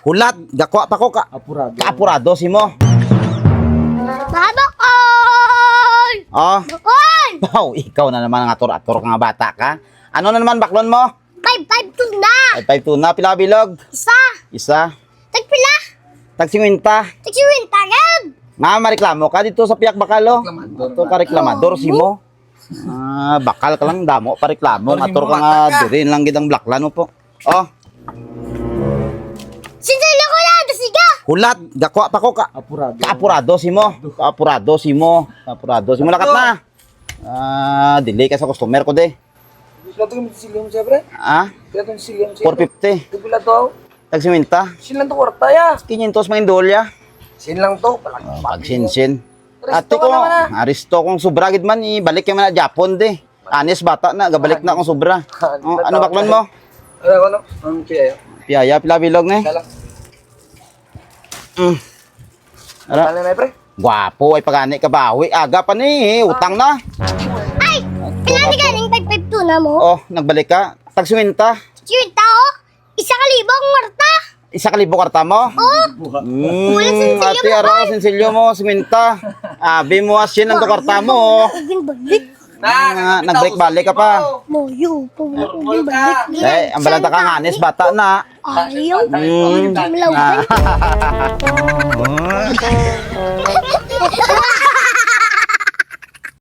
Hulat, gakwa pa ko ka. Apurado. Kaapurado si mo. Babakol! Oh, Bakol! wow, ikaw na naman ang atur-atur ka nga bata ka. Ano na naman baklon mo? 552 na! 552 na, pila bilog? Isa! Isa. Tagpila! Tagsinginta. Tagsiwin tagad! Nga, mareklamo ka dito sa piyak bakalo. Ito ka reklamador si mo. Bakal ka lang damo pa reklamo. Atur ka nga dirin lang gidang blaklan mo po. Oh, Sinsala ko na! Dasiga! hulat, gakwa pa ko ka. Apurado. Kaapurado si mo. Kaapurado si mo. Kaapurado si mo. Lakat na. Delay ka sa customer ko de. Sila to yung silyong siya, pre. Sila to yung silyong siya. 450. Pila to. Tagsiminta. Sin lang to kwarta ya. 500 mga indolya. Sin lang to. Pagsinsin. Resto Ate ka ko, naman, aristo kong sobra gid man, ibalik ka man na Japon de. Anis bata na, gabalik na akong sobra. Oh, ano baklan mo? Ano ko no? Ang piya yun. Piyaya, pila bilog na Kala. Ara, Kala na pre. gwapo, ay pagani ka bawi. Aga pa ni, utang na. Ay! Pinani ganing 552 na mo? Oh, nagbalik ka. Tagsiminta. Tagsiwin tao? 1,000 ang marta! 1,000 karta mo? Walang sinsilyo Ate, mo, ara, sinsilyo mo, siminta. Abi mo, asin ang karta mo. Balik! Nagbalik balik ka pa. Moyo! Pawala balik! Ang balanta ka nga, anis bata na. Ayaw! Mm. Malawan!